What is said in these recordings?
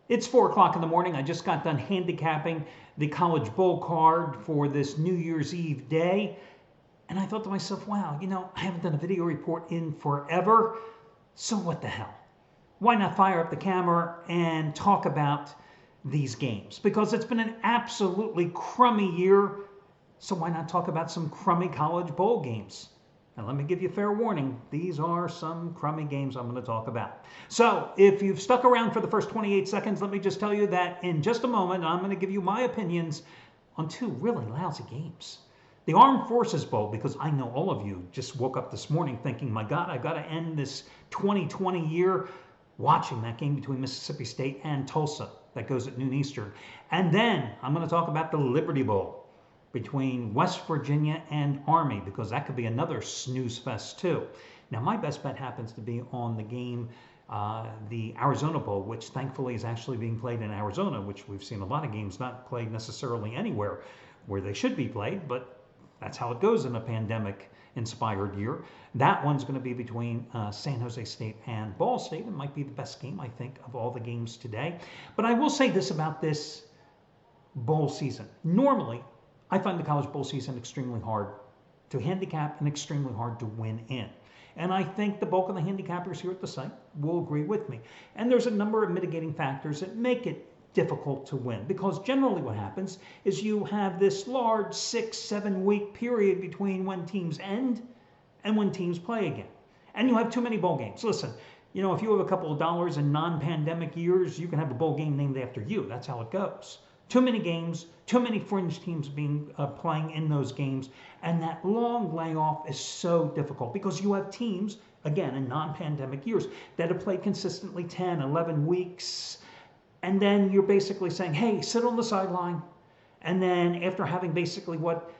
It's 4 o'clock in the morning. I just got done handicapping the College Bowl card for this New Year's Eve day. And I thought to myself, wow, I haven't done a video report in forever. So what the hell? Why not fire up the camera and talk about these games? Because it's been an absolutely crummy year. So why not talk about some crummy college bowl games? Now, let me give you fair warning. These are some crummy games I'm going to talk about. So if you've stuck around for the first 28 seconds, let me just tell you that in just a moment, I'm going to give you my opinions on two really lousy games. The Armed Forces Bowl, because I know all of you just woke up this morning thinking, my God, I've got to end this 2020 year watching that game between Mississippi State and Tulsa that goes at noon Eastern. And then I'm going to talk about the Liberty Bowl between West Virginia and Army, because that could be another snooze fest too. Now, my best bet happens to be on the game, the Arizona Bowl, which thankfully is actually being played in Arizona, which we've seen a lot of games not played necessarily anywhere where they should be played, but that's how it goes in a pandemic-inspired year. That one's going to be between San Jose State and Ball State. It might be the best game, I think, of all the games today. But I will say this about this bowl season. Normally, I find the college bowl season extremely hard to handicap and extremely hard to win in. And I think the bulk of the handicappers here at the site will agree with me. And there's a number of mitigating factors that make it difficult to win, because generally what happens is you have this large 6-7 week period between when teams end and when teams play again. And you have too many bowl games. Listen, if you have a couple of dollars in non-pandemic years, you can have a bowl game named after you. That's how it goes. Too many games, too many fringe teams being playing in those games, and that long layoff is so difficult because you have teams, again, in non-pandemic years that have played consistently 10, 11 weeks, and then you're basically saying, hey, sit on the sideline, and then after having basically what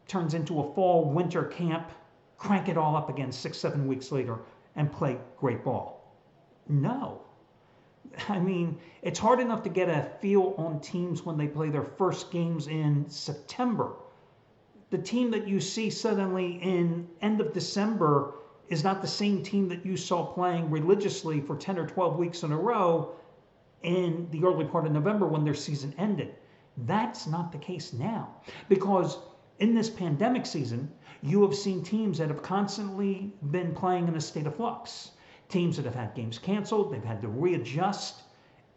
turns into a fall-winter camp, crank it all up again 6-7 weeks later and play great ball. No. I mean, it's hard enough to get a feel on teams when they play their first games in September. The team that you see suddenly in end of December is not the same team that you saw playing religiously for 10 or 12 weeks in a row in the early part of November when their season ended. That's not the case now, because in this pandemic season, you have seen teams that have constantly been playing in a state of flux. Teams that have had games canceled, they've had to readjust.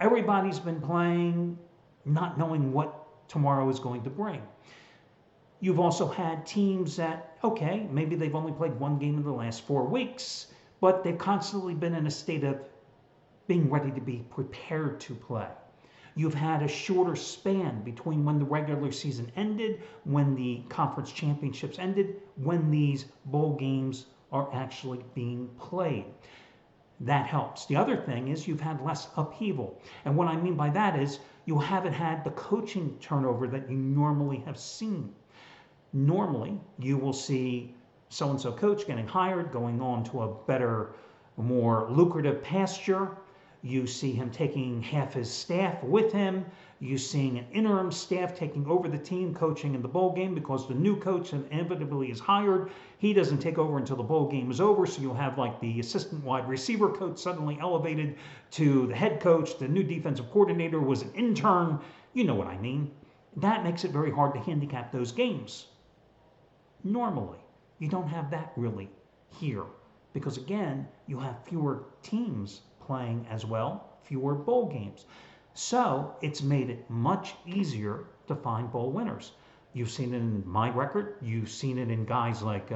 Everybody's been playing not knowing what tomorrow is going to bring. You've also had teams that, okay, maybe they've only played one game in the last 4 weeks, but they've constantly been in a state of being ready to be prepared to play. You've had a shorter span between when the regular season ended, when the conference championships ended, when these bowl games are actually being played. That helps. The other thing is you've had less upheaval. And what I mean by that is you haven't had the coaching turnover that you normally have seen. Normally, you will see so-and-so coach getting hired, going on to a better, more lucrative pasture. You see him taking half his staff with him. You seeing an interim staff taking over the team, coaching in the bowl game, because the new coach inevitably is hired. He doesn't take over until the bowl game is over, so you'll have like the assistant wide receiver coach suddenly elevated to the head coach. The new defensive coordinator was an intern. You know what I mean. That makes it very hard to handicap those games. Normally, you don't have that really here, because again, you have fewer teams playing as well, fewer bowl games. So it's made it much easier to find bowl winners. You've seen it in my record. You've seen it in guys like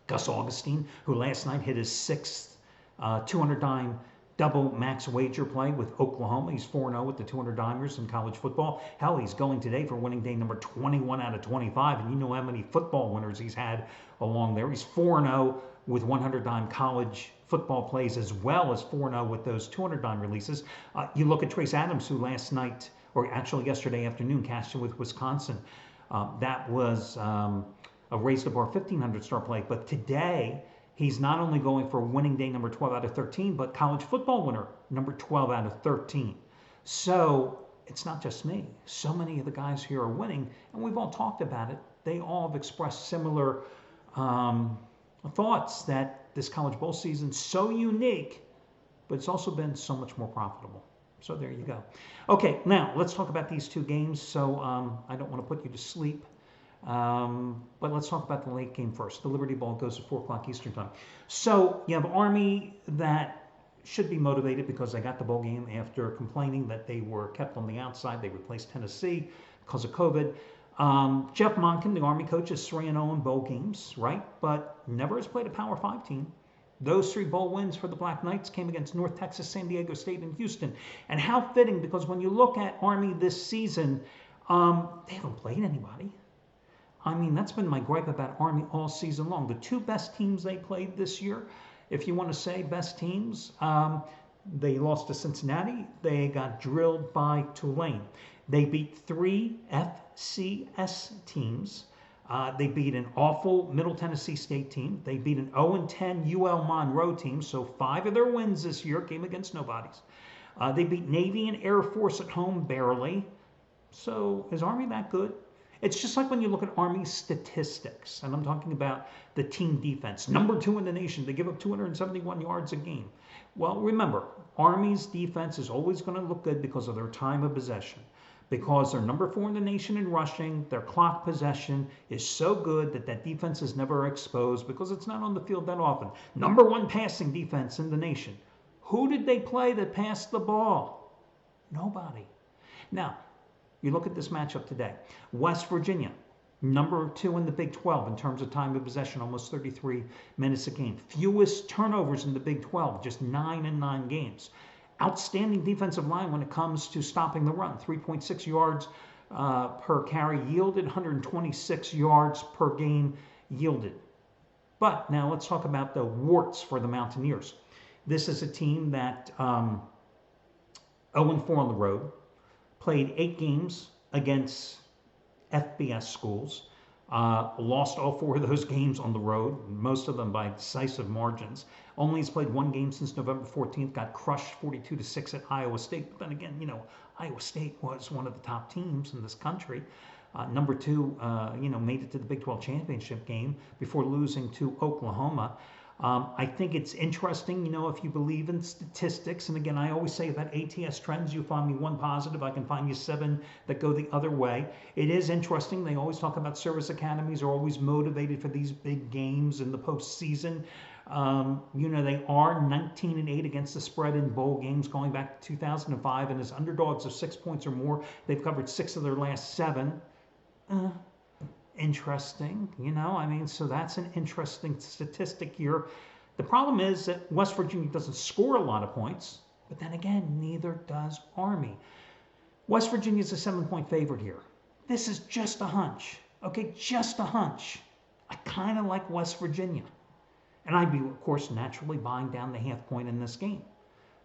Gus Augustine, who last night hit his 6th 200-dime double max wager play with Oklahoma. He's 4-0 with the 200-dimers in college football. Hell, he's going today for winning day number 21 out of 25, and you know how many football winners he's had along there. He's 4-0 with 100-dime college football plays, as well as 4-0 with those 200-dime releases. You look at Trace Adams, who last night, or actually yesterday afternoon, cashed in with Wisconsin. That was a raised the bar 1,500 star play. But today, he's not only going for winning day number 12 out of 13, but college football winner number 12 out of 13. So it's not just me. So many of the guys here are winning, and we've all talked about it. They all have expressed similar thoughts that this college bowl season is so unique, but it's also been so much more profitable. So there you go. Okay, now let's talk about these two games. So I don't want to put you to sleep, but let's talk about the late game first. The Liberty Bowl goes at 4 o'clock Eastern time. So you have Army that should be motivated because they got the bowl game after complaining that they were kept on the outside. They replaced Tennessee because of COVID. Jeff Monken, the Army coach, is 3-0 in bowl games, right? But never has played a Power 5 team. Those 3 bowl wins for the Black Knights came against North Texas, San Diego State, and Houston. And how fitting, because when you look at Army this season, they haven't played anybody. I mean, that's been my gripe about Army all season long. The 2 best teams they played this year, if you want to say best teams, they lost to Cincinnati. They got drilled by Tulane. They beat 3 FCS teams. They beat an awful Middle Tennessee State team. They beat an 0-10 UL Monroe team. So 5 of their wins this year came against nobodies. They beat Navy and Air Force at home barely. So is Army that good? It's just like when you look at Army's statistics, and I'm talking about the team defense. Number 2 in the nation. They give up 271 yards a game. Well, remember, Army's defense is always going to look good because of their time of possession. Because they're number 4 in the nation in rushing, their clock possession is so good that that defense is never exposed because it's not on the field that often. Number 1 passing defense in the nation. Who did they play that passed the ball? Nobody. Now, you look at this matchup today. West Virginia, number 2 in the Big 12 in terms of time of possession, almost 33 minutes a game. Fewest turnovers in the Big 12, just 9 in 9 games. Outstanding defensive line when it comes to stopping the run. 3.6 yards per carry yielded, 126 yards per game yielded. But now let's talk about the warts for the Mountaineers. This is a team that 0-4 on the road, played 8 games against FBS schools, lost all 4 of those games on the road, most of them by decisive margins. Only has played 1 game since November 14th, got crushed 42-6 at Iowa State. But then again, you know, Iowa State was one of the top teams in this country. Number 2, made it to the Big 12 championship game before losing to Oklahoma. I think it's interesting, if you believe in statistics. And again, I always say about ATS trends, you find me 1 positive, I can find you 7 that go the other way. It is interesting. They always talk about service academies are always motivated for these big games in the postseason. They are 19-8 against the spread in bowl games going back to 2005. And as underdogs of 6 points or more, they've covered 6 of their last 7. Interesting, so that's an interesting statistic here. The problem is that West Virginia doesn't score a lot of points, but then again, neither does Army. West Virginia is a 7-point favorite here. This is just a hunch, okay, just a hunch. I kind of like West Virginia. And I'd be, of course, naturally buying down the half point in this game.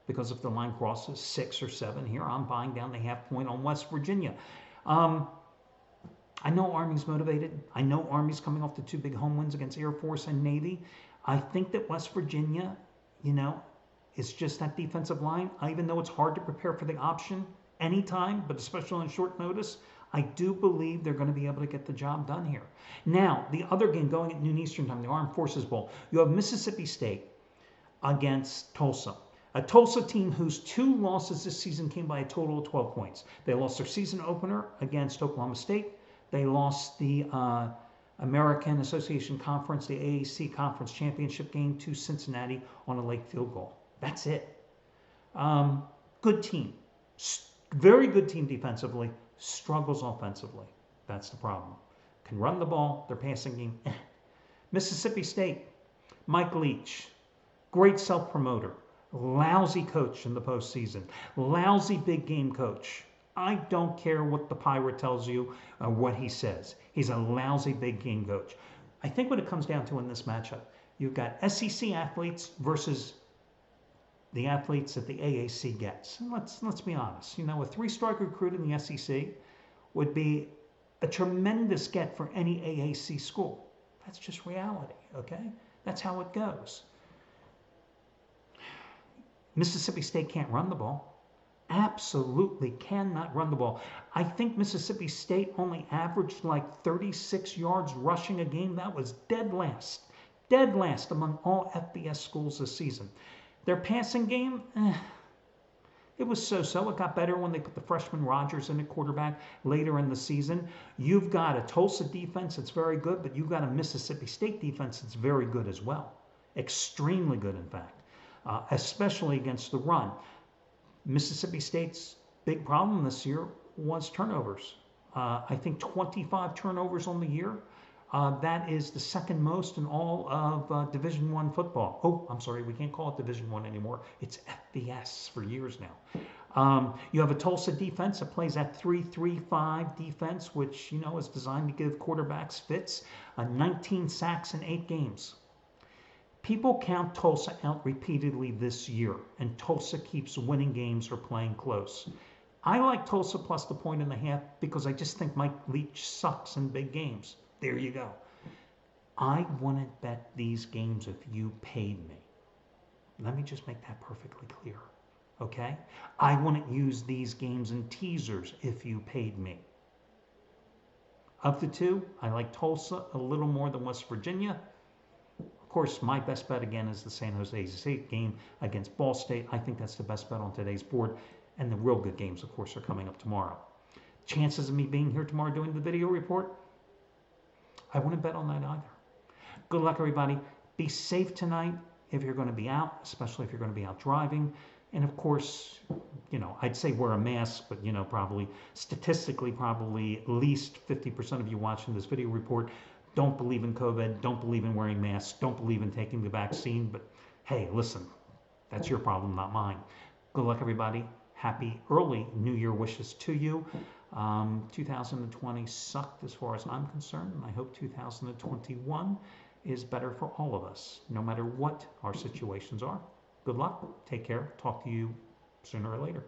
Because if the line crosses 6 or 7 here, I'm buying down the half point on West Virginia. I know Army's motivated. I know Army's coming off the 2 big home wins against Air Force and Navy. I think that West Virginia, is just that defensive line. Even though it's hard to prepare for the option anytime, but especially on short notice, I do believe they're going to be able to get the job done here. Now, the other game going at noon Eastern time, the Armed Forces Bowl, you have Mississippi State against Tulsa. A Tulsa team whose 2 losses this season came by a total of 12 points. They lost their season opener against Oklahoma State. They lost the American Association Conference, the AAC Conference Championship game to Cincinnati on a late field goal. That's it. Good team. Very good team defensively. Struggles offensively. That's the problem. Can run the ball. Their passing game. Mississippi State. Mike Leach. Great self-promoter. Lousy coach in the postseason. Lousy big game coach. I don't care what the pirate tells you or what he says. He's a lousy big game coach. I think what it comes down to in this matchup, you've got SEC athletes versus the athletes that the AAC gets. And let's be honest. A 3-star recruit in the SEC would be a tremendous get for any AAC school. That's just reality, okay? That's how it goes. Mississippi State can't run the ball. Absolutely cannot run the ball. I think Mississippi State only averaged like 36 yards rushing a game. That was dead last among all FBS schools this season. Their passing game, It was so-so. It got better when they put the freshman Rodgers in at quarterback later in the season. You've got a Tulsa defense that's very good, but you've got a Mississippi State defense that's very good as well. Extremely good, in fact, especially against the run. Mississippi State's big problem this year was turnovers. I think 25 turnovers on the year. That is the second most in all of Division I football. Oh, I'm sorry, we can't call it Division I anymore. It's FBS for years now. You have a Tulsa defense that plays that 3-3-5 defense, which is designed to give quarterbacks fits. 19 sacks in 8 games. People count Tulsa out repeatedly this year, and Tulsa keeps winning games or playing close. I like Tulsa plus the 1.5 because I just think Mike Leach sucks in big games. There you go. I wouldn't bet these games if you paid me. Let me just make that perfectly clear, okay? I wouldn't use these games in teasers if you paid me. Of the two, I like Tulsa a little more than West Virginia. Of course, my best bet again is the San Jose State game against Ball State. I think that's the best bet on today's board. And the real good games, of course, are coming up tomorrow. Chances of me being here tomorrow doing the video report? I wouldn't bet on that either. Good luck, everybody. Be safe tonight if you're going to be out, especially if you're going to be out driving. And of course, I'd say wear a mask, but probably statistically, probably at least 50% of you watching this video report don't believe in COVID, don't believe in wearing masks, don't believe in taking the vaccine. But hey, listen, that's your problem, not mine. Good luck, everybody. Happy early New Year wishes to you. 2020 sucked as far as I'm concerned, and I hope 2021 is better for all of us, no matter what our situations are. Good luck. Take care. Talk to you sooner or later.